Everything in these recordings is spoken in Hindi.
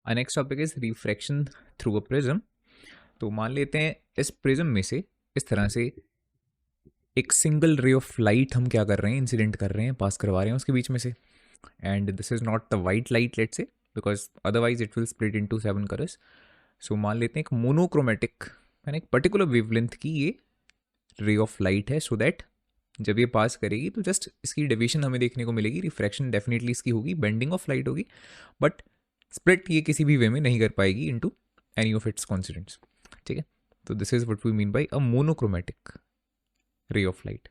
Next topic is refraction through a prism. तो मान लेते हैं इस प्रिज्म में से इस तरह से एक सिंगल रे ऑफ लाइट हम क्या कर रहे हैं, इंसिडेंट कर रहे हैं, पास करवा रहे हैं उसके बीच में से। And this is not the white light, let's say, because otherwise it will split into 7 colours. So मान लेते हैं एक मोनोक्रोमेटिक यानी एक पर्टिकुलर वेवलेंथ की ये रे ऑफ लाइट है, सो दैट जब ये पास करेगी तो जस्ट इसकी डेविएशन हमें देखने को मिलेगी, रिफ्रैक्शन डेफिनेटली इसकी होगी, बेंडिंग ऑफ लाइट होगी, बट स्प्लिट ये किसी भी वे में नहीं कर पाएगी into any of its constituents. ठीक है, तो this is what we mean by a monochromatic ray of light.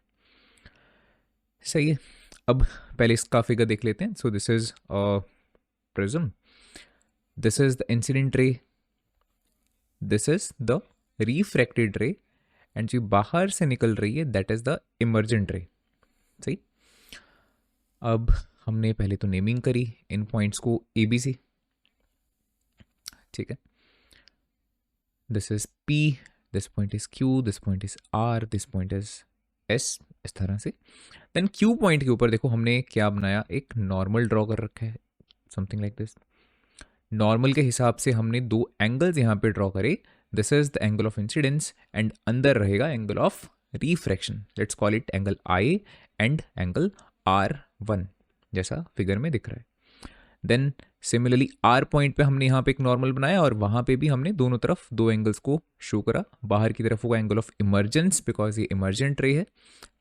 सही है, अब पहले इसका फिगर देख लेते हैं। So this is a prism, this is the incident ray, this is the refracted ray, and जो बाहर से निकल रही है दैट इज द इमर्जेंट रे। सही, अब हमने पहले तो नेमिंग करी इन पॉइंट्स को ए बी सी। ठीक है, this is P, this point is Q, this point is R, this point is S, इस तरह से। देन क्यू पॉइंट के ऊपर देखो हमने क्या बनाया, एक नॉर्मल ड्रॉ कर रखा है, समथिंग लाइक दिस। नॉर्मल के हिसाब से हमने दो एंगल्स यहाँ पे ड्रॉ करे, this is the angle of incidence and अंदर रहेगा angle of refraction, let's call it angle I and angle R1, जैसा फिगर में दिख रहा है। देन सिमिलरली आर पॉइंट पे हमने यहाँ पे एक नॉर्मल बनाया और वहाँ पे भी हमने दोनों तरफ दो एंगल्स को शो करा। बाहर की तरफ होगा एंगल ऑफ इमर्जेंस बिकॉज ये इमर्जेंट रे है,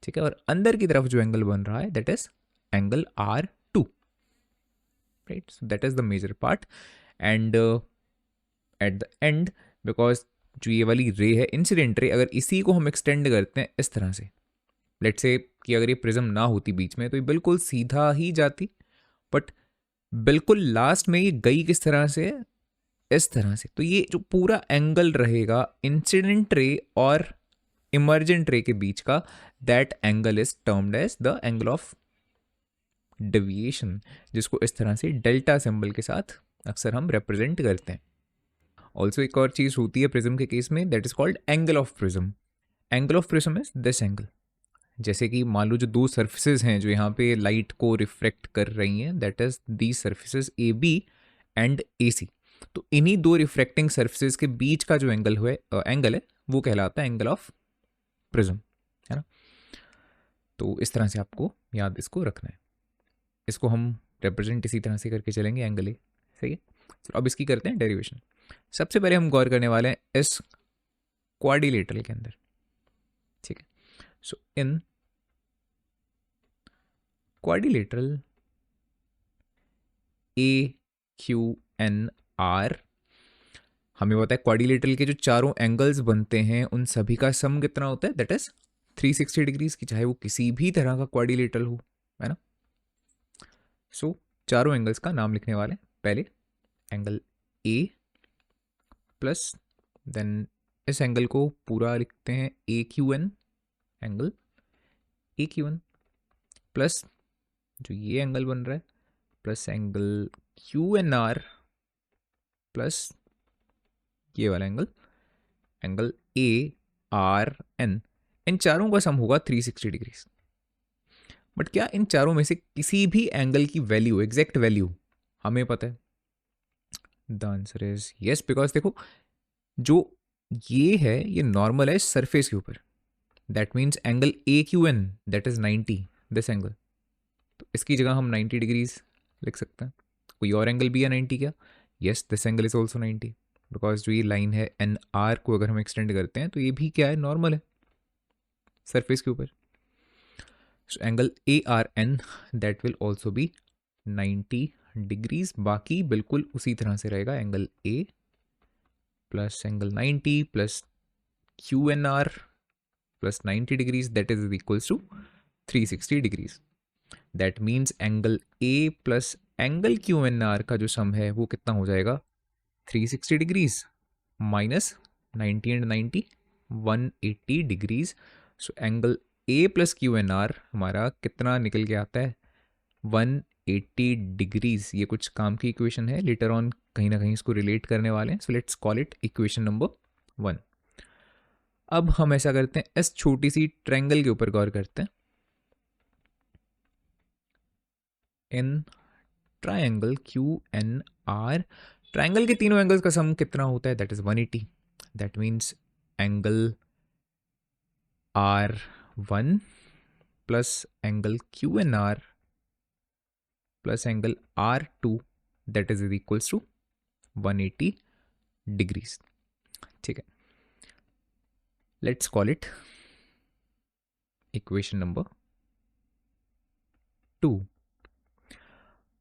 ठीक है, और अंदर की तरफ जो एंगल बन रहा है that is angle R2, right. So that is the major part. And at the end, because जो ये वाली रे है इंसिडेंट रे, अगर इसी को हम एक्सटेंड करते हैं इस तरह से, लेट्स से कि अगर ये प्रिज्म ना होती बीच में तो ये बिल्कुल सीधा ही जाती, बट बिल्कुल लास्ट में ये गई किस तरह से, इस तरह से। तो ये जो पूरा एंगल रहेगा इंसिडेंट रे और इमर्जेंट रे के बीच का, that angle is termed as the angle of deviation, जिसको इस तरह से डेल्टा सिंबल के साथ अक्सर हम रिप्रेजेंट करते हैं। ऑल्सो एक और चीज होती है प्रिज्म के केस में, that is called angle of prism. Angle of prism is this angle. जैसे कि मान लो जो दो सर्फेसेज हैं जो यहाँ पे लाइट को रिफ्लेक्ट कर रही हैं, that is the surfaces A B and A C. तो इन्हीं दो रिफ्लेक्टिंग सर्फेसेज के बीच का जो एंगल है वो कहलाता है एंगल ऑफ प्रिज्म, है ना। तो इस तरह से आपको याद इसको रखना है, इसको हम रिप्रेजेंट इसी तरह से करके चलेंगे, एंगल ए। सही है, तो अब इसकी करते हैं डेरिवेशन। सबसे पहले हम गौर करने वाले हैं इस क्वाड्रिलेटरल के अंदर। ठीक है, सो इन क्वाड्रिलेटरल AQNR, हमें पता है क्वाड्रिलेटरल के जो चारों एंगल्स बनते हैं उन सभी का सम कितना होता है, दैट इज 360 डिग्रीज की, चाहे वो किसी भी तरह का क्वाड्रिलेटरल हो, है ना। सो चारों एंगल्स का नाम लिखने वाले हैं। पहले एंगल A प्लस, देन इस एंगल को पूरा लिखते हैं AQN, एंगल AQN प्लस जो ये एंगल बन रहा है, प्लस एंगल QNR प्लस ये वाला एंगल, एंगल ARN। इन चारों का सम होगा 360 डिग्रीज। बट क्या इन चारों में से किसी भी एंगल की वैल्यू, एग्जैक्ट वैल्यू हमें पता है? The answer is yes, because देखो जो ये है ये नॉर्मल है सरफेस के ऊपर, that means angle AQN that is 90, this angle, तो इसकी जगह हम 90 डिग्रीज लिख सकते हैं। कोई और एंगल भी है 90 क्या? Yes, this angle is also 90, because जो ये लाइन है NR को अगर हम एक्सटेंड करते हैं तो ये भी क्या है, नॉर्मल है सरफेस के ऊपर। So angle ARN that will also be 90 degrees. बाकी बिल्कुल उसी तरह से रहेगा, angle A plus angle 90 plus QNR plus 90 degrees that is equals to 360 degrees. That means angle A plus angle QNR का जो सम है वो कितना हो जाएगा, 360 degrees minus 90 and 90 180 degrees. So angle A plus QNR हमारा कितना निकल के आता है, 180 डिग्रीज। ये कुछ काम की इक्वेशन है, लेटर ऑन कहीं ना कहीं इसको रिलेट करने वाले हैं। सो let's call it equation number 1। अब हम ऐसा करते हैं, इस छोटी सी ट्रायंगल के ऊपर गौर करते हैं। इन ट्रायंगल QNR ट्राइंगल के तीनों एंगल्स का सम कितना होता है? That is 180. That means angle R1 plus angle QNR plus angle R2 that is equals to 180 degrees. ठीक है, let's call it equation number 2.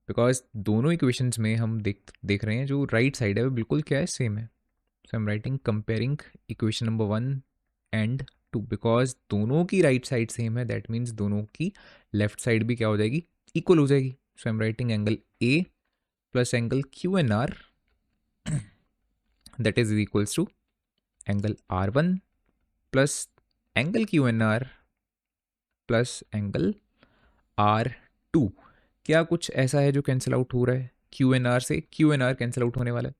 Because दोनों इक्वेशंस में हम देख रहे हैं जो राइट साइड है वो बिल्कुल क्या है, सेम है. So I am writing comparing equation number 1 and 2. Because दोनों की राइट साइड सेम है, दैट मीन्स दोनों की लेफ्ट साइड भी क्या हो जाएगी, इक्वल हो जाएगी. So I am writing angle A plus angle QNR that is equals to angle R1 plus angle QNR plus angle R2. क्या कुछ ऐसा है जो कैंसिल आउट हो रहा है? QNR से QNR कैंसिल आउट होने वाला है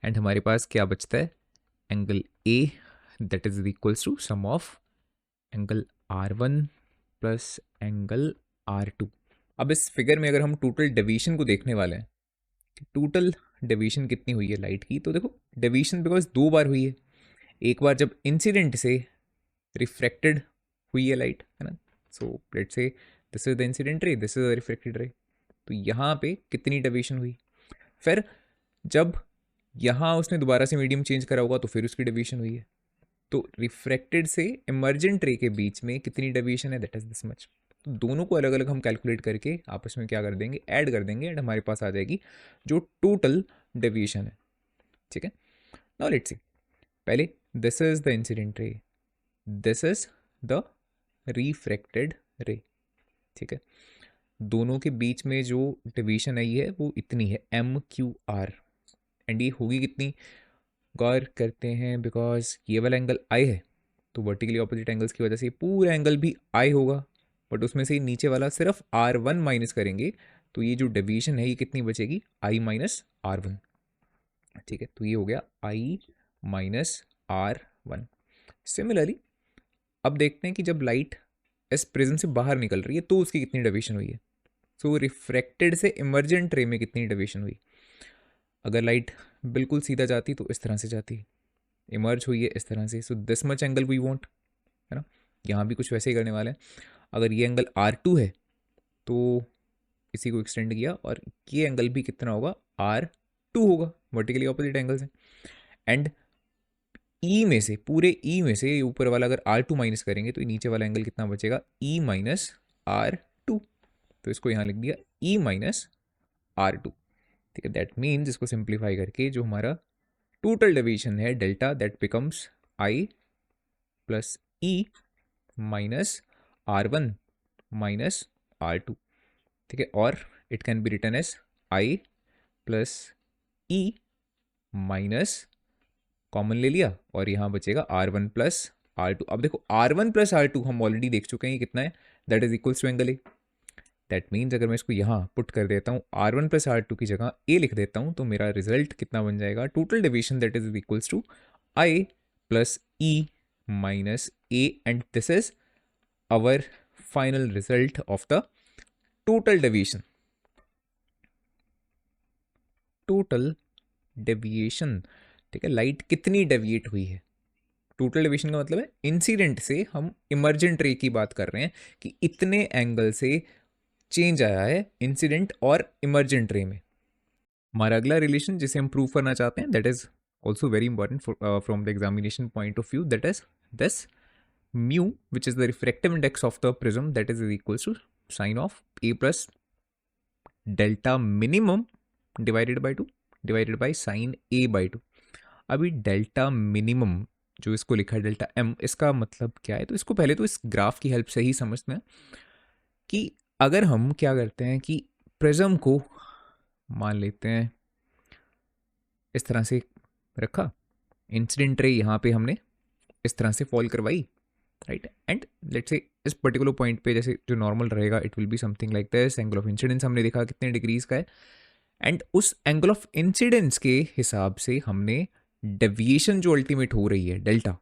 एंड हमारे पास क्या बचता है, angle A that is equals to sum of angle R1 plus angle R2. अब इस फिगर में अगर हम टोटल डेविएशन को देखने वाले हैं, टोटल डेविएशन कितनी हुई है लाइट की, तो देखो डेविएशन बिकॉज 2 बार हुई है. एक बार जब इंसिडेंट से रिफ्रैक्टेड हुई है लाइट, है ना. So let's say this is the incident ray, this is the refracted रे. तो यहाँ पे कितनी डेविएशन हुई. फिर जब यहाँ उसने दोबारा से मीडियम चेंज करा होगा तो फिर उसकी डेविएशन हुई है. तो रिफ्रैक्टेड से इमर्जेंट रे के बीच में कितनी डेविएशन है, दैट इज दिस मच. तो दोनों को अलग अलग हम कैलकुलेट करके आपस में क्या कर देंगे, ऐड कर देंगे एंड हमारे पास आ जाएगी जो टोटल डेविएशन है. ठीक है, नाउ लेट्स सी. पहले this is the incident ray, this is the refracted ray. ठीक है, दोनों के बीच में जो डिवीजन आई है वो इतनी है MQR. एंड ये होगी कितनी, गौर करते हैं बिकॉज ये वाला एंगल I है तो वर्टिकली ऑपोजिट एंगल्स की वजह से पूरा एंगल भी I होगा, बट उसमें से नीचे वाला सिर्फ R1 माइनस करेंगे तो ये जो डिवीजन है ये कितनी बचेगी, I माइनस R1. ठीक है, तो ये हो गया I माइनस R1. सिमिलरली अब देखते हैं कि जब लाइट इस प्रिज्म से बाहर निकल रही है तो उसकी कितनी डेविएशन हुई है. सो रिफ्रैक्टेड से इमर्जेंट रे में कितनी डेविएशन हुई. अगर लाइट बिल्कुल सीधा जाती तो इस तरह से जाती, इमर्ज हुई है इस तरह से, so this much angle we want, है ना. यहाँ भी कुछ वैसे ही करने वाले हैं. अगर ये एंगल R2 है तो इसी को एक्सटेंड किया और ये एंगल भी कितना होगा, R2 होगा, वर्टिकली ऑपोजिट एंगल्स हैं. एंड E में से, पूरे E में से ऊपर वाला अगर R2 माइनस करेंगे तो नीचे वाला एंगल कितना बचेगा, E माइनस R2. तो इसको यहाँ लिख दिया E माइनस R2. ठीक है, दैट मीन्स इसको सिंप्लीफाई करके जो हमारा टोटल डेविएशन है delta that becomes I plus E minus R1 minus R2. ठीक है, और it can be written as I plus E minus, common ले लिया और यहाँ बचेगा R1 प्लस R2. अब देखो R1 प्लस R2 हम ऑलरेडी देख चुके हैं कितना है, that is equals to angle A. That means अगर मैं इसको यहाँ पुट कर देता हूँ R1 प्लस R2 की जगह A लिख देता हूँ तो मेरा रिजल्ट कितना बन जाएगा, total deviation that is equals to I plus E minus A. And this is our final result of the total deviation. Total deviation, ठीक है, लाइट कितनी डेविएट हुई है. टोटल डेविएशन का मतलब है इंसिडेंट से हम इमर्जेंट रे की बात कर रहे हैं कि इतने एंगल से चेंज आया है इंसिडेंट और इमर्जेंट रे में. हमारा अगला रिलेशन जिसे हम प्रूव करना चाहते हैं that is also very important from the examination point of view, that is this mu which is the refractive index of the prism that is equals to sine of A plus delta minimum divided by 2 divided by sine A by 2. अभी डेल्टा मिनिमम जो इसको लिखा है डेल्टा M, इसका मतलब क्या है, तो इसको पहले तो इस ग्राफ की हेल्प से ही समझते हैं कि अगर हम क्या करते हैं कि प्रिज्म को मान लेते हैं इस तरह से रखा, इंसिडेंट रे यहाँ पे हमने इस तरह से फॉल करवाई, राइट. एंड लेट्स से इस पर्टिकुलर पॉइंट पे जैसे जो नॉर्मल रहेगा it will be something like this. Angle of incidence हमने देखा कितने डिग्रीज का है एंड उस एंगल ऑफ इंसिडेंस के हिसाब से हमने डेविएशन जो अल्टीमेट हो रही है डेल्टा,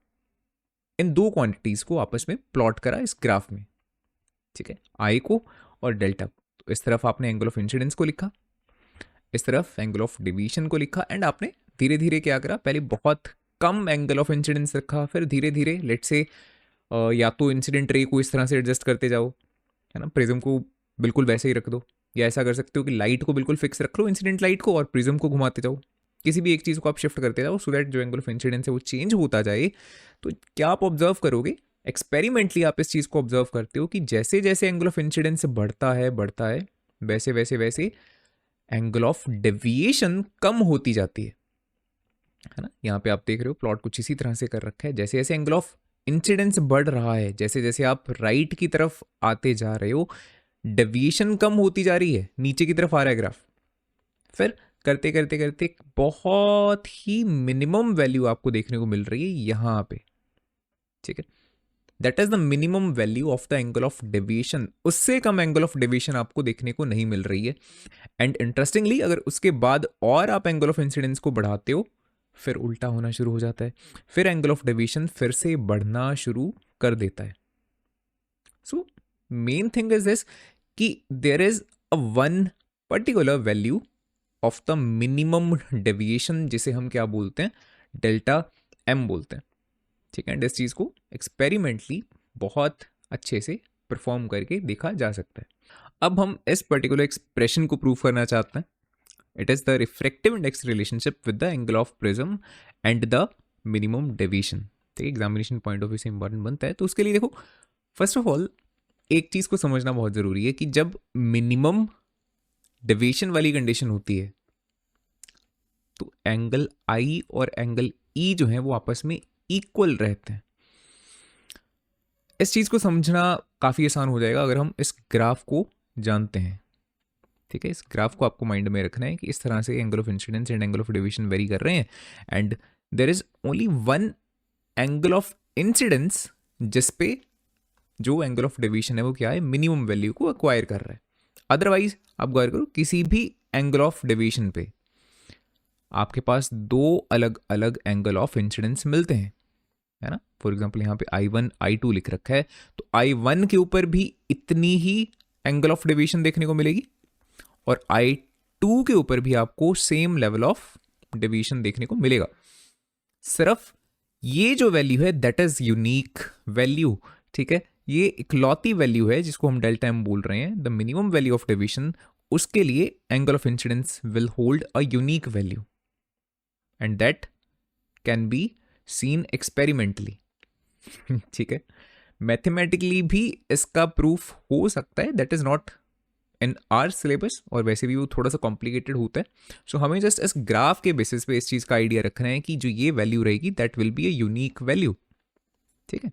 इन दो क्वांटिटीज को आपस में प्लॉट करा इस ग्राफ में. ठीक है, आई को और डेल्टा. तो इस तरफ आपने एंगल ऑफ इंसिडेंस को लिखा, इस तरफ एंगल ऑफ डेविएशन को लिखा एंड आपने धीरे धीरे क्या करा, पहले बहुत कम एंगल ऑफ इंसिडेंस रखा, फिर धीरे धीरे लेट से या तो इंसिडेंट रे को इस तरह से एडजस्ट करते जाओ, है ना, प्रिज्म को बिल्कुल वैसे ही रख दो, या ऐसा कर सकते हो कि लाइट को बिल्कुल फिक्स रख लो, इंसिडेंट लाइट को, और प्रिज्म को घुमाते जाओ, किसी भी एक चीज़ को आप शिफ्ट करते जाओ सो दैट जो एंगल ऑफ इंसिडेंस है वो चेंज होता जाए। तो क्या आप ऑब्जर्व करोगे, एक्सपेरिमेंटली आप इस चीज़ को ऑब्जर्व करते हो कि जैसे जैसे एंगल ऑफ इंसिडेंस बढ़ता है वैसे वैसे वैसे एंगल ऑफ डेविएशन कम होती जाती है ना। यहाँ पे आप देख रहे हो प्लॉट कुछ इसी तरह से कर रखा है, जैसे जैसे एंगल ऑफ इंसिडेंस बढ़ रहा है, जैसे जैसे आप राइट की तरफ आते जा रहे हो, डेविएशन कम होती जा रही है, नीचे की तरफ आ रहा है ग्राफ, फिर करते करते करते बहुत ही मिनिमम वैल्यू आपको देखने को मिल रही है यहाँ पे, ठीक है, that is the minimum value of the angle of deviation, उससे कम एंगल ऑफ डेविएशन आपको देखने को नहीं मिल रही है। एंड इंटरेस्टिंगली अगर उसके बाद और आप एंगल ऑफ इंसिडेंस को बढ़ाते हो, फिर उल्टा होना शुरू हो जाता है, फिर एंगल ऑफ डेविएशन फिर से बढ़ना शुरू कर देता है। So main thing is this कि there is a one particular value of the minimum deviation, जिसे हम क्या बोलते हैं, डेल्टा एम बोलते हैं, ठीक है। एंड इस चीज़ को एक्सपेरिमेंटली बहुत अच्छे से परफॉर्म करके देखा जा सकता है। अब हम इस पर्टिकुलर एक्सप्रेशन को प्रूव करना चाहते हैं, it is the refractive index relationship with the angle of prism and the minimum deviation, ठीक है, एग्जामिनेशन पॉइंट ऑफ व्यू से इंपॉर्टेंट बनता है। तो उसके लिए देखो, फर्स्ट ऑफ ऑल एक चीज़ को समझना बहुत ज़रूरी है कि जब मिनिमम डेविएशन वाली कंडीशन होती है तो एंगल आई और एंगल ई जो है वो आपस में इक्वल रहते हैं। इस चीज़ को समझना काफ़ी आसान हो जाएगा अगर हम इस ग्राफ को जानते हैं, ठीक है। इस ग्राफ को आपको माइंड में रखना है कि इस तरह से angle of incidence and angle of deviation vary कर रहे हैं, and there is only one angle of incidence जिस पे जो एंगल ऑफ डेविएशन है वो क्या है, मिनिमम वैल्यू को एक्वायर कर रहा है। अदरवाइज आप गौर करो, किसी भी एंगल ऑफ डेविएशन पे आपके पास दो अलग अलग एंगल ऑफ इंसिडेंस मिलते हैं, है ना। फॉर एग्जांपल यहाँ पे I1 I2 लिख रखा है, तो I1 के ऊपर भी इतनी ही एंगल ऑफ डेविएशन देखने को मिलेगी और I2 के ऊपर भी आपको सेम लेवल ऑफ डेविएशन देखने को मिलेगा। सिर्फ ये जो वैल्यू है दैट इज यूनिक वैल्यू, ठीक है, ये इकलौती वैल्यू है जिसको हम डेल्टा एम बोल रहे हैं, the minimum value of deviation, उसके लिए angle of incidence will hold a unique value and that can be seen experimentally, ठीक है। मैथमेटिकली भी इसका प्रूफ हो सकता है, that is not in our syllabus, और वैसे भी वो थोड़ा सा कॉम्प्लिकेटेड होता है। सो हमें जस्ट इस ग्राफ के बेसिस पे इस चीज़ का आइडिया रखना है कि जो ये वैल्यू रहेगी that will be a unique value, ठीक है।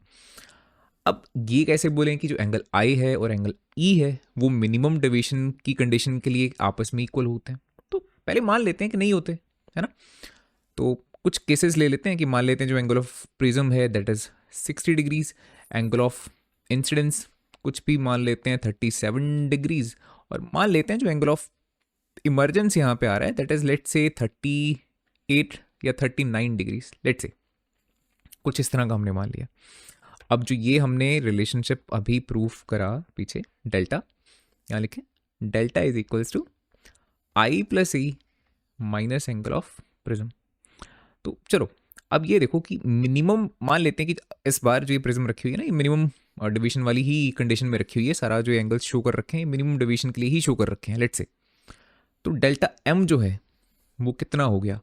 अब ये कैसे बोलें कि जो एंगल आई है और एंगल ई है वो मिनिमम डेविएशन की कंडीशन के लिए आपस में इक्वल होते हैं, तो पहले मान लेते हैं कि नहीं होते, है ना। तो कुछ केसेस ले लेते हैं कि मान लेते हैं जो एंगल ऑफ प्रिज्म है that is 60 degrees, angle of incidence कुछ भी मान लेते हैं 37 डिग्रीज, और मान लेते हैं जो एंगल ऑफ इमरजेंस यहाँ पे आ रहा है दैट इज लेट से 38 या 39 डिग्रीज, लेट से कुछ इस तरह का हमने मान लिया। अब जो ये हमने रिलेशनशिप अभी प्रूफ करा पीछे, डेल्टा यहाँ लिखे, delta is equals to I plus E minus angle of prism. तो चलो अब ये देखो कि मिनिमम मान लेते हैं कि इस बार जो ये प्रिज्म रखी हुई है ना, ये मिनिमम डिवीजन वाली ही कंडीशन में रखी हुई है, सारा जो एंगल्स शो कर रखे हैं मिनिमम डिवीजन के लिए ही शो कर रखे हैं, लेट से। तो डेल्टा एम जो है वो कितना हो गया,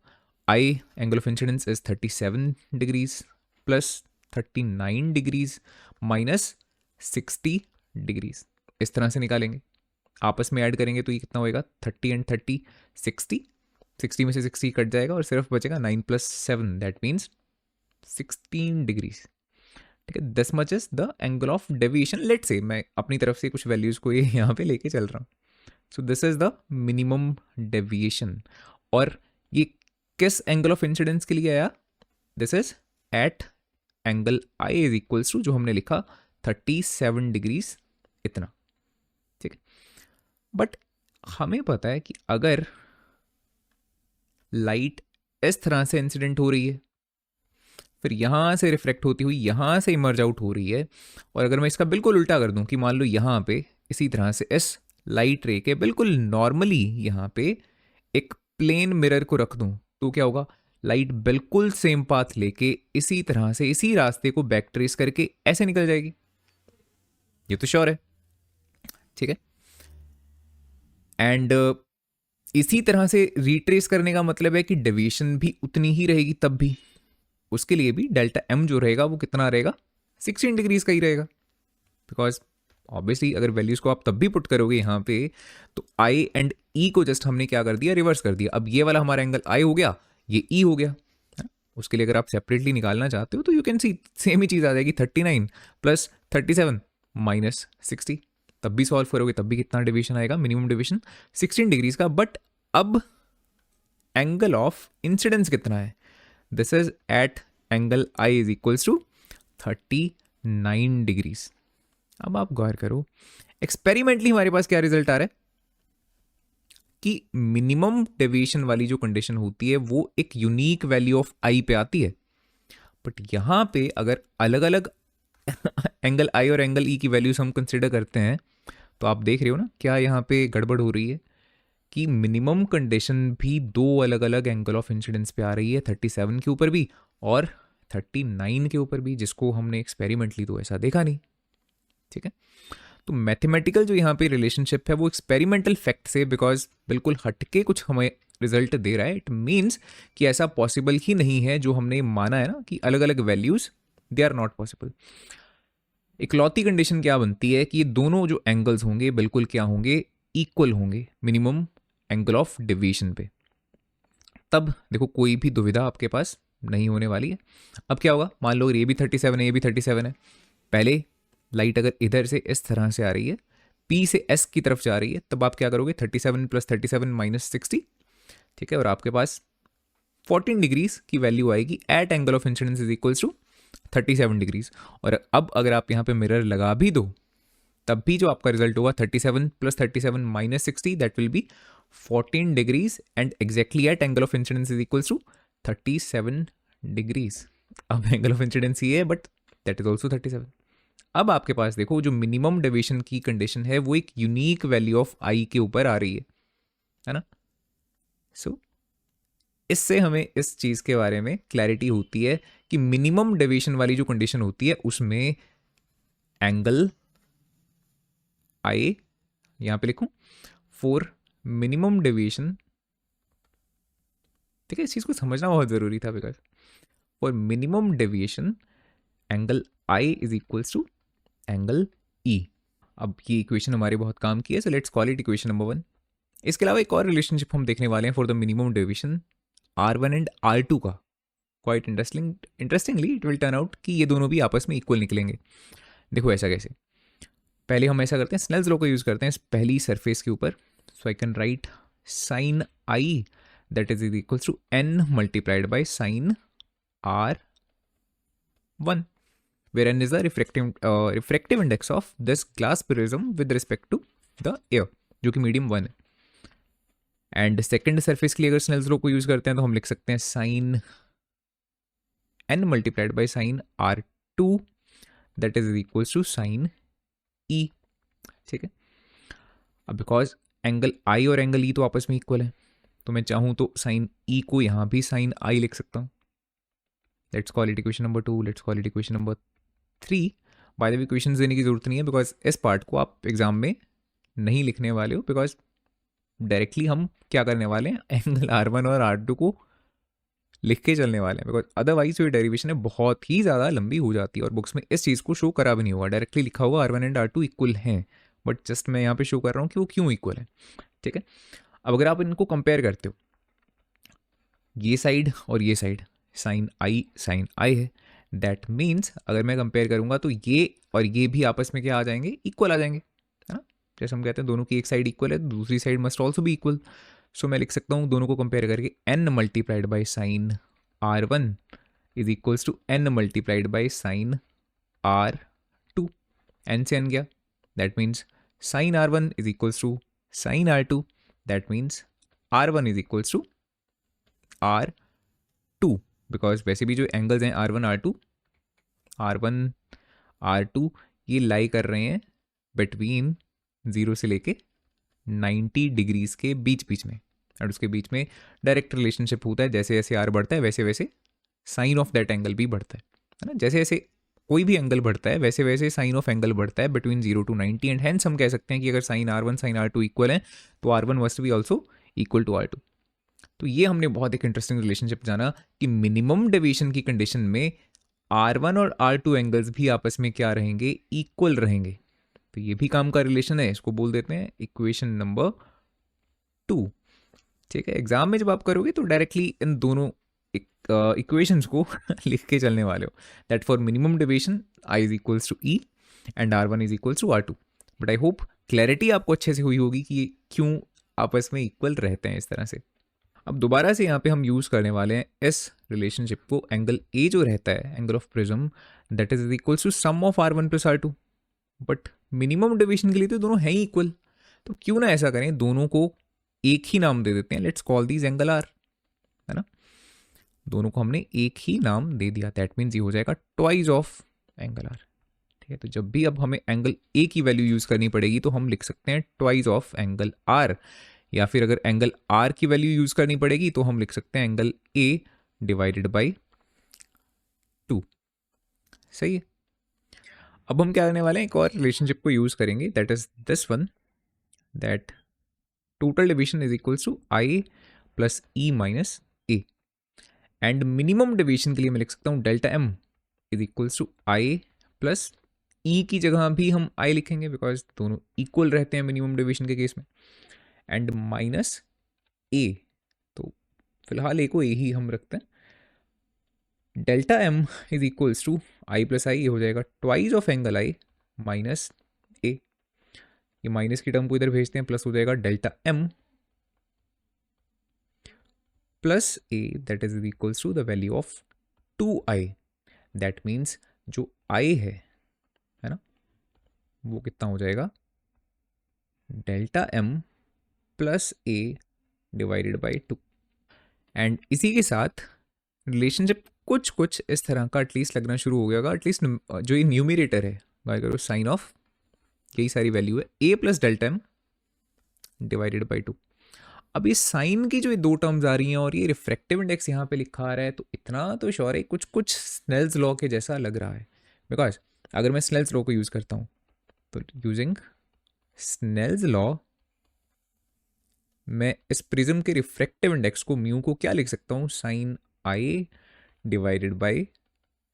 I angle of incidence is 37 degrees plus 39 degrees minus 60 degrees, इस तरह से निकालेंगे, आपस में ऐड करेंगे तो ये कितना होएगा 30 एंड 30 60, 60 में से 60 कट जाएगा और सिर्फ बचेगा 9 + 7 दैट मीन्स 16 डिग्रीज, ठीक है। This much is the angle of deviation, let से मैं अपनी तरफ से कुछ वैल्यूज को ये यहाँ पे लेके चल रहा हूँ। So this is the minimum deviation, और ये किस एंगल ऑफ इंसिडेंस के लिए आया, this is at angle I is equals to जो हमने लिखा 37 डिग्रीज इतना, ठीक है। बट हमें पता है कि अगर लाइट इस तरह से इंसिडेंट हो रही है, फिर यहाँ से रिफ्लेक्ट होती हुई यहाँ से इमर्ज आउट हो रही है, और अगर मैं इसका बिल्कुल उल्टा कर दूं कि मान लो यहाँ पे इसी तरह से इस लाइट रे के बिल्कुल नॉर्मली यहाँ पे एक प्लेन मिरर को रख दूं तो क्या होगा, लाइट बिल्कुल सेम पाथ लेके इसी तरह से इसी रास्ते को बैक ट्रेस करके ऐसे निकल जाएगी, ये तो श्योर है, ठीक है। एंड इसी तरह से रिट्रेस करने का मतलब है कि डेविएशन भी उतनी ही रहेगी, तब भी उसके लिए भी डेल्टा एम जो रहेगा वो कितना रहेगा, 16 डिग्रीज का ही रहेगा। बिकॉज ऑब्वियसली अगर वैल्यूज को आप तब भी पुट करोगे यहाँ पे, तो आई एंड ई को जस्ट हमने क्या कर दिया, रिवर्स कर दिया। अब ये वाला हमारा एंगल आई हो गया, ये ई हो गया। उसके लिए अगर आप सेपरेटली निकालना चाहते हो तो यू कैन सी सेम ही चीज़ आ जाएगी, 39 प्लस 37 माइनस 60। तब भी सॉल्व करोगे तब भी कितना डिवीजन आएगा, मिनिमम डिवीजन 16 डिग्रीज का। बट अब एंगल ऑफ इंसिडेंस कितना है, this is at angle I is equals to 39 degrees. अब आप गौर करो, एक्सपेरिमेंटली हमारे पास क्या रिजल्ट आ रहा है कि मिनिमम डेविएशन वाली जो कंडीशन होती है वो एक यूनिक वैल्यू ऑफ आई पे आती है। बट यहां पे अगर अलग अलग एंगल आई और एंगल ई की वैल्यूज हम कंसिडर करते हैं तो आप देख रहे हो ना क्या यहाँ पे गड़बड़ हो रही है कि मिनिमम कंडीशन भी दो अलग अलग एंगल ऑफ इंसिडेंस पे आ रही है, 37 के ऊपर भी और 39 के ऊपर भी, जिसको हमने एक्सपेरिमेंटली तो ऐसा देखा नहीं, ठीक है। तो मैथमेटिकल जो यहाँ पे रिलेशनशिप है वो एक्सपेरिमेंटल फैक्ट से बिकॉज बिल्कुल हटके कुछ हमें रिजल्ट दे रहा है। इट मीन्स कि ऐसा पॉसिबल ही नहीं है जो हमने माना है ना कि अलग अलग values, they are not possible. इकलौती कंडीशन क्या बनती है कि ये दोनों जो एंगल्स होंगे बिल्कुल क्या होंगे, इक्वल होंगे मिनिमम एंगल ऑफ डिवीजन पे। तब देखो कोई भी दुविधा आपके पास नहीं होने वाली है। अब क्या होगा, मान लो ये भी 37 है, ये भी 37 है। पहले लाइट अगर इधर से इस तरह से आ रही है, P से S की तरफ जा रही है, तब आप क्या करोगे, 37 प्लस 37 माइनस 60, ठीक है। और आपके पास 14 डिग्रीज की वैल्यू आएगी at angle of incidence is equals to 37 degrees. और अब अगर आप यहाँ पे मिरर लगा भी दो तब भी जो आपका रिजल्ट होगा 37 plus 37 minus 60, that will be 14 degrees and exactly at angle of incidence is equals to 37 degrees. अब एंगल ऑफ इंसिडेंस ये है बट दैट इज ऑल्सो 37। अब आपके पास देखो जो मिनिमम डेविएशन की कंडीशन है वो एक यूनिक वैल्यू ऑफ आई के ऊपर आ रही है ना। सो इससे हमें इस चीज के बारे में क्लैरिटी होती है कि मिनिमम डेविएशन वाली जो कंडीशन होती है उसमें एंगल आई, यहां पे लिखूं फॉर मिनिमम डेविएशन, ठीक है। इस चीज को समझना बहुत जरूरी था because for minimum deviation angle I is equals to angle E. अब ये इक्वेशन हमारे बहुत काम की है, so let's call it equation number 1। इसके अलावा एक और रिलेशनशिप हम देखने वाले हैं for the minimum deviation R1 and R2 का। Quite interestingly it will turn out कि ये दोनों भी आपस में इक्वल निकलेंगे। देखो ऐसा कैसे, पहले हम ऐसा करते हैं, स्नेल्स लॉ को यूज करते हैं इस पहली सरफेस के ऊपर। So I can write sine I that is equals to n multiplied by sine R1, where n is the refractive index of this glass prism with respect to the air, जो कि मीडियम 1 है। एंड सेकेंड सरफेस के लिए अगर स्नेल्स लॉ को यूज करते हैं तो हम लिख सकते हैं sine n multiplied by sine R2 that is equals to sine E, ठीक है। अब बिकॉज एंगल I और एंगल E तो आपस में इक्वल है, तो मैं चाहूं तो साइन E को यहां भी साइन I लिख सकता हूं। Let's call it equation number 2, let's call it equation number 3। By the way equation देने की जरूरत नहीं है बिकॉज इस पार्ट को आप एग्जाम में नहीं लिखने वाले हो, बिकॉज डायरेक्टली हम क्या करने वाले हैं, एंगल R1 और R2 को लिख के चलने वाले हैं। बिकॉज अदरवाइज जो डेरिवेशन है बहुत ही ज़्यादा लंबी हो जाती है और बुक्स में इस चीज़ को शो करा भी नहीं हुआ, डायरेक्टली लिखा होगा R1 एंड R2 इक्वल हैं, बट जस्ट मैं यहाँ पे शो कर रहा हूँ कि वो क्यों इक्वल है, ठीक है। अब अगर आप इनको कंपेयर करते हो, ये साइड और ये साइड साइन आई है, दैट मीन्स अगर मैं कंपेयर करूंगा तो ये और ये भी आपस में क्या आ जाएंगे, इक्वल आ जाएंगे, है ना। जैसे हम कहते हैं दोनों की एक साइड इक्वल है तो दूसरी साइड मस्ट ऑल्सो भी इक्वल। सो मैं लिख सकता हूँ दोनों को कंपेयर करके n multiplied by sine R1 is equals to n multiplied by sine R2। n से n गया, that means sine R1 is equals to sine R2, that means R1 is equals to R2। Because वैसे भी जो एंगल्स हैं R1 R2 ये लाई कर रहे हैं बिटवीन 0 से लेके 90 डिग्रीज के बीच बीच में, और उसके बीच में डायरेक्ट रिलेशनशिप होता है, जैसे जैसे आर बढ़ता है वैसे वैसे साइन ऑफ दैट एंगल भी बढ़ता है ना। जैसे जैसे कोई भी एंगल बढ़ता है वैसे वैसे साइन ऑफ एंगल बढ़ता है बिटवीन 0 to 90, एंड हेंस हम कह सकते हैं कि अगर sign R1 sign R2 equal है तो R1 must be also equal to R2। तो ये हमने बहुत एक इंटरेस्टिंग रिलेशनशिप जाना कि मिनिमम डेविएशन की कंडीशन में R1 और R2 एंगल्स भी आपस में क्या रहेंगे, इक्वल रहेंगे। तो ये भी काम का रिलेशन है, इसको बोल देते हैं इक्वेशन नंबर 2। ठीक है, एग्जाम में जब आप करोगे तो डायरेक्टली इन दोनों इक्वेशंस को लिख के चलने वाले हो, that for minimum deviation I is equals to E and R1 is equals to R2। But I hope clarity आपको अच्छे से हुई होगी कि ये क्यों आपस में इक्वल रहते हैं इस तरह से। अब दोबारा से यहाँ पे हम यूज़ करने वाले हैं इस रिलेशनशिप को, एंगल ए जो रहता है angle of prism, that is equals to sum of R1 plus R2। But minimum deviation के लिए तो दोनों हैं ही इक्वल, तो क्यों ना ऐसा करें, दोनों को एक ही नाम दे देते हैं, let's call these angle R, है ना। दोनों को हमने एक ही नाम दे दिया, दैट मीन्स ये हो जाएगा ट्वाइस ऑफ एंगल आर। ठीक है, तो जब भी अब हमें एंगल ए की वैल्यू यूज़ करनी पड़ेगी तो हम लिख सकते हैं ट्वाइस ऑफ एंगल आर, या फिर अगर एंगल आर की वैल्यू यूज़ करनी पड़ेगी तो हम लिख सकते हैं एंगल ए डिवाइडेड बाई 2। सही है। अब हम क्या करने वाले हैं, एक और रिलेशनशिप को यूज़ करेंगे, that is this one, that total deviation is equals to I plus E minus A, and minimum deviation के लिए मैं लिख सकता हूँ delta M is equals to I plus E की जगह भी हम आई लिखेंगे बिकॉज दोनों इक्वल रहते हैं मिनिमम डेविएशन के केस में, एंड माइनस ए, तो फिलहाल ए को ए ही हम रखते हैं। Delta M is equals to I plus I, हो जाएगा twice of angle I minus A, ये माइनस की टर्म को इधर भेजते हैं, प्लस हो जाएगा delta M plus A, that is equals to the value of 2i। That means जो i है ना, वो कितना हो जाएगा, delta M plus A divided by 2। And इसी के साथ रिलेशनशिप कुछ कुछ इस तरह का एटलीस्ट लगना शुरू हो गया होगा, एटलीस्ट जो ये न्यूमिरेटर है, बाय करो साइन ऑफ, यही सारी वैल्यू है, A plus delta M divided by 2। अब ये साइन की जो ये दो टर्म्स आ रही हैं और ये रिफ्रैक्टिव इंडेक्स यहाँ पे लिखा आ रहा है, तो इतना तो श्योर है कुछ कुछ स्नेल्स लॉ के जैसा लग रहा है, बिकॉज अगर मैं स्नेल्स लॉ को यूज़ करता हूँ तो यूजिंग स्नेल्स लॉ मैं इस प्रिज्म के रिफ्रैक्टिव इंडेक्स को म्यू को क्या लिख सकता हूँ, sine I divided by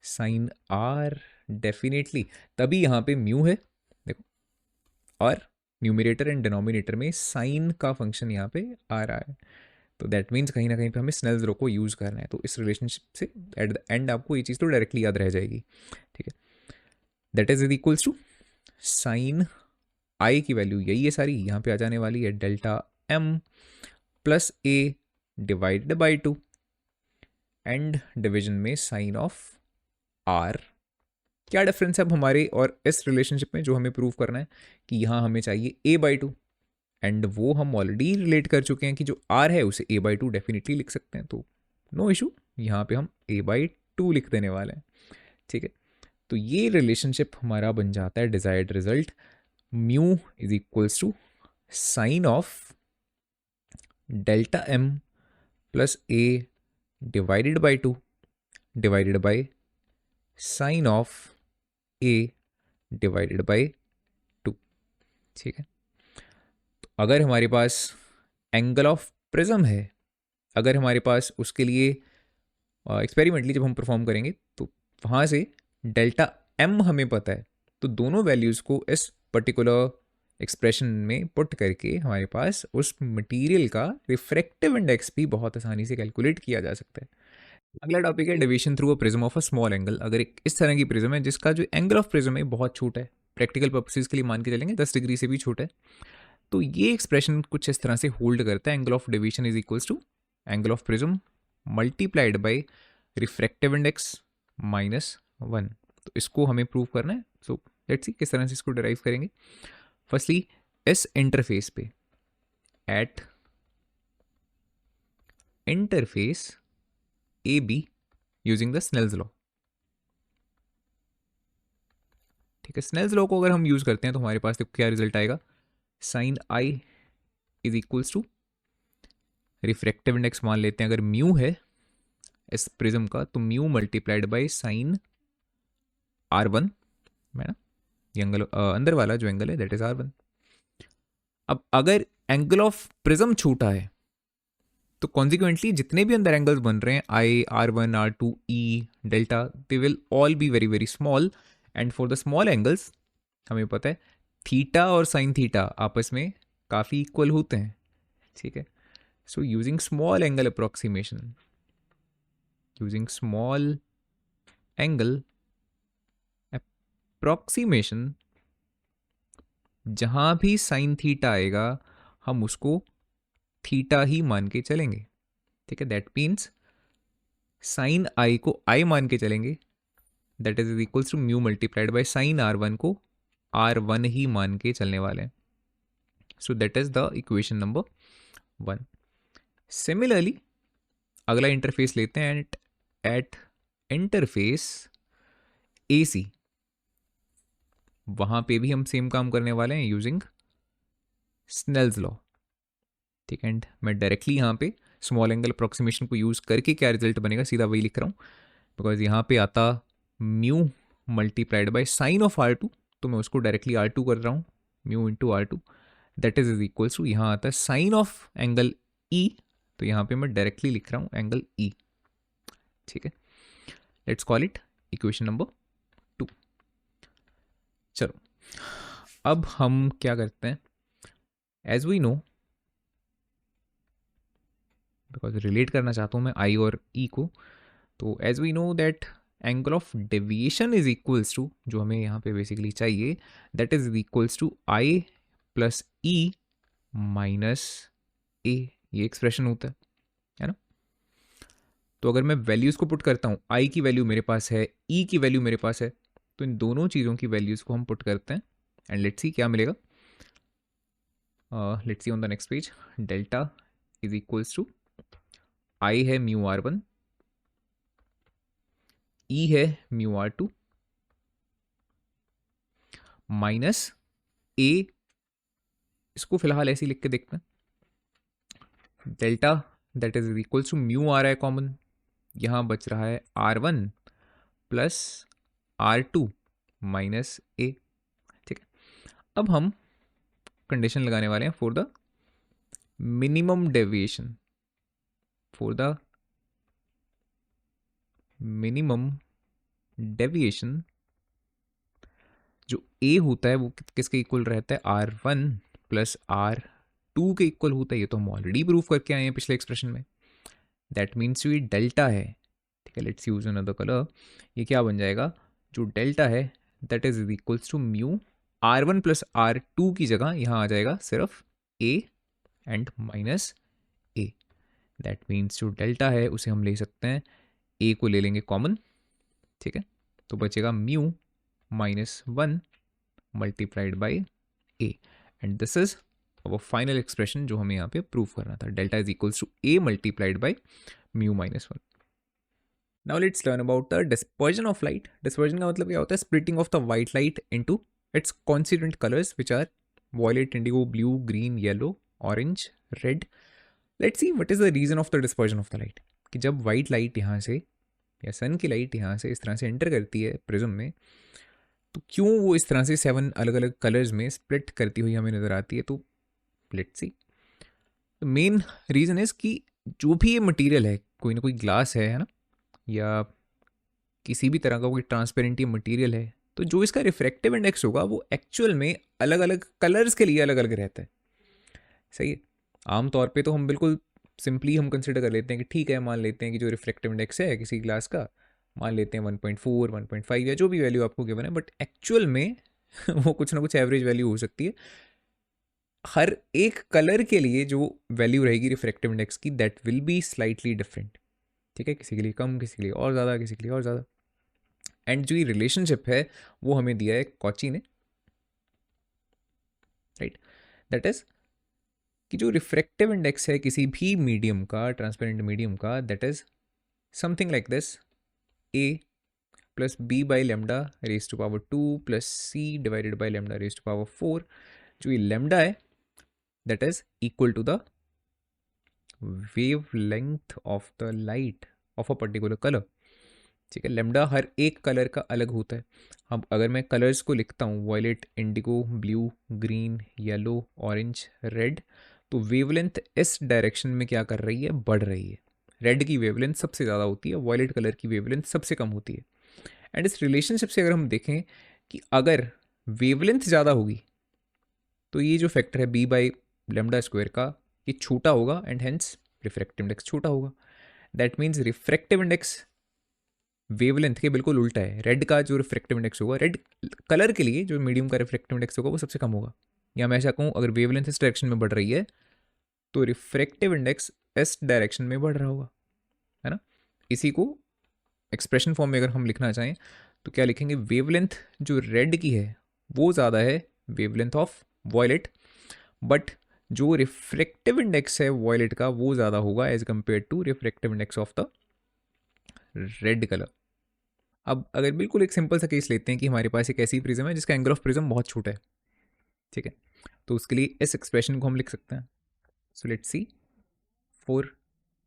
sine R, definitely तभी यहाँ पे म्यू है देखो, और न्यूमिनेटर एंड डिनोमिनेटर में साइन का फंक्शन यहाँ पे आ रहा है, तो दैट मीन्स कहीं ना कहीं पे हमें स्नेल्स लॉ को यूज़ करना है। तो इस रिलेशनशिप से एट द एंड आपको ये चीज़ तो डायरेक्टली याद रह जाएगी। ठीक है, that is equals to sine I की वैल्यू यही है सारी, यहाँ पे आ जाने वाली है delta M plus A divided by 2, and division में साइन ऑफ आर। क्या डिफरेंस है अब हमारे और इस रिलेशनशिप में जो हमें प्रूव करना है, कि यहाँ हमें चाहिए a बाई 2, एंड वो हम ऑलरेडी रिलेट कर चुके हैं कि जो r है उसे a बाई 2 डेफिनेटली लिख सकते हैं, तो नो इशू, यहाँ पे हम a बाई 2 लिख देने वाले हैं। ठीक है, तो ये रिलेशनशिप हमारा बन जाता है desired result, mu is equals to sine of delta M plus A divided by 2 divided by sine of A divided by 2। ठीक है, तो अगर हमारे पास एंगल ऑफ प्रिज्म है, अगर हमारे पास उसके लिए एक्सपेरिमेंटली जब हम परफॉर्म करेंगे तो वहाँ से डेल्टा एम हमें पता है, तो दोनों वैल्यूज़ को इस पर्टिकुलर एक्सप्रेशन में पुट करके हमारे पास उस मटेरियल का रिफ्रैक्टिव इंडेक्स भी बहुत आसानी से कैलकुलेट किया जा सकता है। अगला टॉपिक है deviation through a prism of a small angle. अगर एक इस तरह की प्रिज्म है जिसका जो एंगल ऑफ प्रिज्म है बहुत छोटा है, प्रैक्टिकल पर्पसेस के लिए मान के चलेंगे 10 डिग्री से भी छोटा है, तो ये एक्सप्रेशन कुछ इस तरह से होल्ड करता है, angle of deviation is equals to angle of prism multiplied by refractive index minus 1। तो इसको हमें प्रूव करना है, सो लेट्स सी किस तरह से इसको डिराइव करेंगे। फर्स्टली इस इंटरफेस पे, at interface A B using the Snell's law. ठीक है, स्नेल्स लॉ को अगर हम यूज करते हैं तो हमारे पास देखो क्या रिजल्ट आएगा, sine I is equals to refractive index मान लेते हैं अगर म्यू है इस प्रिज्म का, तो mu multiplied by sine R1 है ना, ये एंगल अंदर वाला जो एंगल है दैट इज R1। अब अगर एंगल ऑफ प्रिज्म छोटा है तो कॉन्सिक्वेंटली जितने भी अंदर एंगल्स बन रहे हैं आई R1 R2 E delta, they will all be very very small. And for the small angles हमें पता है थीटा और साइन थीटा आपस में काफ़ी इक्वल होते हैं, ठीक है। So using small angle approximation, using small angle approximation, जहाँ भी साइन थीटा आएगा हम उसको थीटा ही मान के चलेंगे, ठीक है। दैट मीन्स साइन आई को आई मान के चलेंगे, that is equals to mu multiplied by sine R1 को R1 ही मान के चलने वाले हैं। So that is the equation number 1। Similarly अगला इंटरफेस लेते हैं एट इंटरफेस AC, वहां पे भी हम सेम काम करने वाले हैं यूजिंग स्नेल्स लॉ, ठीक है। एंड मैं डायरेक्टली यहाँ पे स्मॉल एंगल अप्रोक्सीमेशन को यूज़ करके क्या रिजल्ट बनेगा सीधा वही लिख रहा हूँ, बिकॉज यहाँ पे आता mu multiplied by sine of R2, तो मैं उसको डायरेक्टली R2 कर रहा हूँ, mu into R2 that is equals to, यहाँ आता है साइन ऑफ एंगल E, तो यहाँ पे मैं डायरेक्टली लिख रहा हूँ एंगल E, ठीक है। Let's call it equation number 2। चलो अब हम क्या करते हैं, as we know, because relate करना चाहता हूँ मैं आई और ई को, तो as we know that angle of deviation is equals to, जो हमें यहाँ पे बेसिकली चाहिए, that is equals to I plus E minus A, ये एक्सप्रेशन होता है ना। तो अगर मैं वैल्यूज़ को पुट करता हूँ, आई की वैल्यू मेरे पास है, ई की वैल्यू मेरे पास है, तो इन दोनों चीज़ों की वैल्यूज़ को हम पुट करते हैं एंड लेट्स सी क्या मिलेगा। Let's see on the next page, delta is equals to I है म्यू R1, ई है म्यू R2 माइनस ए, इसको फिलहाल ऐसे ही लिख के देखते हैं, delta that is equals to mu आ रहा है कॉमन, यहाँ बच रहा है R1 प्लस R2 माइनस ए, ठीक है। अब हम कंडीशन लगाने वाले हैं for the minimum deviation, for the minimum deviation जो ए होता है वो किसके इक्वल रहता है, R1 प्लस R2 के इक्वल होता है, ये तो हम ऑलरेडी प्रूव करके आए हैं पिछले एक्सप्रेशन में। दैट मीन्स ये डेल्टा है, ठीक है। लेट्स यूज अनदर कलर, ये क्या बन जाएगा, जो डेल्टा है that is equals to mu R1 plus R2 की जगह यहाँ आ जाएगा सिर्फ A and minus A. That means जो डेल्टा है उसे हम ले सकते हैं, ए को ले लेंगे कॉमन, ठीक है, तो बचेगा mu minus 1 multiplied by A, and this is our final expression जो हमें यहाँ पे प्रूव करना था, delta is equals to A multiplied by mu minus 1। Now let's learn about the dispersion of light. Dispersion का मतलब क्या होता है, splitting of the white light into its constituent colours which are violet, indigo, blue, green, yellow, orange, red. Let's see what is the reason of the dispersion of the light, कि जब वाइट लाइट यहाँ से या सन की लाइट यहाँ से इस तरह से एंटर करती है प्रिज्म में, तो क्यों वो इस तरह से 7 अलग अलग कलर्स में स्प्लिट करती हुई हमें नज़र आती है। तो let's see, the main reason is कि जो भी ये मटेरियल है, कोई ना कोई ग्लास है ना, या किसी भी तरह का कोई ट्रांसपेरेंट ये मटेरियल है, तो जो इसका रिफ्रैक्टिव इंडेक्स होगा वो एक्चुअल में अलग अलग कलर्स के लिए अलग अलग रहता है, सही है। आमतौर पे तो हम बिल्कुल सिंपली हम कंसिडर कर लेते हैं कि ठीक है, मान लेते हैं कि जो रिफ्रैक्टिव इंडेक्स है किसी ग्लास का, मान लेते हैं 1.4 1.5 या जो भी वैल्यू आपको गिवन है, बट एक्चुअल में वो कुछ ना कुछ एवरेज वैल्यू हो सकती है। हर एक कलर के लिए जो वैल्यू रहेगी रिफ्रैक्टिव इंडेक्स की, that will be slightly different, ठीक है। किसी के लिए कम, किसी के लिए और ज़्यादा, किसी के लिए और ज़्यादा। एंड जो ये रिलेशनशिप है वो हमें दिया है कॉची ने, राइट। दैट इज कि जो रिफ्रैक्टिव इंडेक्स है किसी भी मीडियम का, ट्रांसपेरेंट मीडियम का, that is something like this, A plus B by lambda raise to power 2 plus C divided by lambda raise to power 4। जो ये लेमडा है that is equal to the wavelength of the light of a particular colour. ठीक है, लेमडा हर एक कलर का अलग होता है। अब अगर मैं कलर्स को लिखता हूँ violet, indigo, blue, green, yellow, orange, red, तो वेवलेंथ इस डायरेक्शन में क्या कर रही है, बढ़ रही है। रेड की वेवलेंथ सबसे ज़्यादा होती है, वायलेट कलर की वेवलेंथ सबसे कम होती है। एंड इस रिलेशनशिप से अगर हम देखें कि अगर वेवलेंथ ज़्यादा होगी तो ये जो फैक्टर है बी बाई लेमडा स्क्वायर का, ये छोटा होगा एंड हेंस रिफ्रैक्टिव इंडेक्स छोटा होगा। That means refractive index wavelength के बिल्कुल उल्टा है। रेड का जो रिफ्रैक्टिव इंडेक्स होगा, रेड कलर के लिए जो मीडियम का रिफ्रैक्टिव इंडेक्स होगा वो सबसे कम होगा। या मैं ऐसा कहूँ, अगर वेवलेंथ इस डायरेक्शन में बढ़ रही है तो रिफ्रैक्टिव इंडेक्स इस डायरेक्शन में बढ़ रहा होगा, है ना। इसी को एक्सप्रेशन फॉर्म में अगर हम लिखना चाहें तो क्या लिखेंगे, वेवलेंथ जो रेड की है वो ज़्यादा है वेवलेंथ ऑफ वॉयलेट, बट जो रिफ्रैक्टिव इंडेक्स है वॉयलेट का वो ज़्यादा होगा as compare to refractive index of the red colour. अब अगर बिल्कुल एक सिंपल सा केस लेते हैं कि हमारे पास एक ऐसी प्रिज्म है जिसका एंगल ऑफ प्रिज्म बहुत छोटा है, ठीक है, तो उसके लिए इस एक्सप्रेशन को हम लिख सकते हैं। So let's see, for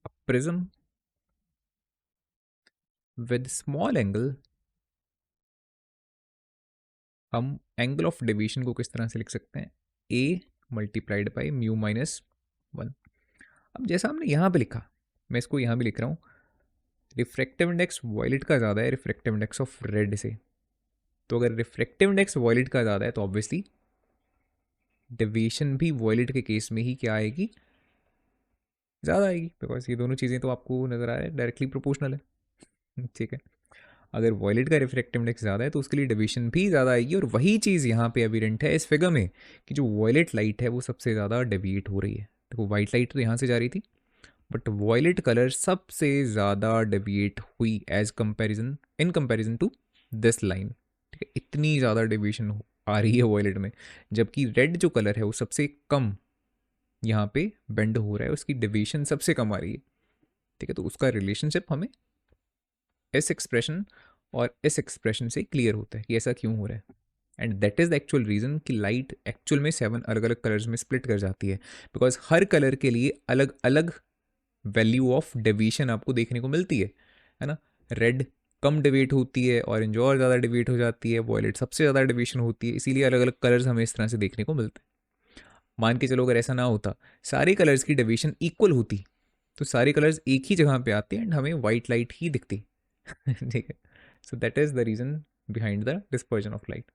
a prism with small angle, हम एंगल ऑफ डेविएशन को किस तरह से लिख सकते हैं, ए मल्टीप्लाइड बाई म्यू माइनस 1। अब जैसा हमने यहाँ पे लिखा, मैं इसको यहाँ भी लिख रहा हूँ, रिफ्रैक्टिव इंडेक्स वॉयलेट का ज़्यादा है रिफ्रैक्टिव इंडेक्स ऑफ रेड से। तो अगर रिफ्रैक्टिव इंडेक्स वॉयलेट का ज़्यादा है तो ऑब्वियसली डेविएशन भी वॉयलेट के केस में ही क्या आएगी, ज़्यादा आएगी, बिकॉज ये दोनों चीज़ें तो आपको नज़र आ रहा है डायरेक्टली प्रोपोर्शनल है। ठीक है, अगर वॉयलेट का रिफ्रैक्टिव इंडेक्स ज़्यादा है तो उसके लिए डेविएशन भी ज़्यादा आएगी। और वही चीज़ यहाँ पे एविडेंट है इस फिगर में कि जो वॉयलेट लाइट है वो सबसे ज़्यादा डेविएट हो रही है। देखो वाइट लाइट तो यहाँ से जा रही थी, बट वॉयलेट कलर सबसे ज़्यादा डेविएट हुई as comparison, in comparison to this line. ठीक है, इतनी ज़्यादा डेविएशन आ रही है वॉयलेट में, जबकि रेड जो कलर है वो सबसे कम यहाँ पे बेंड हो रहा है, उसकी डेविएशन सबसे कम आ रही है। ठीक है, तो उसका रिलेशनशिप हमें इस एक्सप्रेशन और इस एक्सप्रेशन से क्लियर होता है कि ऐसा क्यों हो रहा है। And that is the actual reason कि लाइट एक्चुअल में 7 अलग अलग कलर्स में स्प्लिट कर जाती है, बिकॉज हर कलर के लिए अलग अलग वैल्यू ऑफ डेविएशन आपको देखने को मिलती है ना। रेड कम डेविएट होती है, ऑरेंज और ज़्यादा डेविएट हो जाती है, वॉयलेट सबसे ज़्यादा डेविएशन होती है, इसीलिए अलग अलग कलर्स हमें इस तरह से देखने को मिलते हैं। मान के चलो अगर ऐसा ना होता, सारे कलर्स की डेविएशन इक्वल होती, तो सारे कलर्स एक ही जगह पे आते एंड हमें वाइट लाइट ही दिखती। ठीक है, so that is the reason behind the dispersion of light.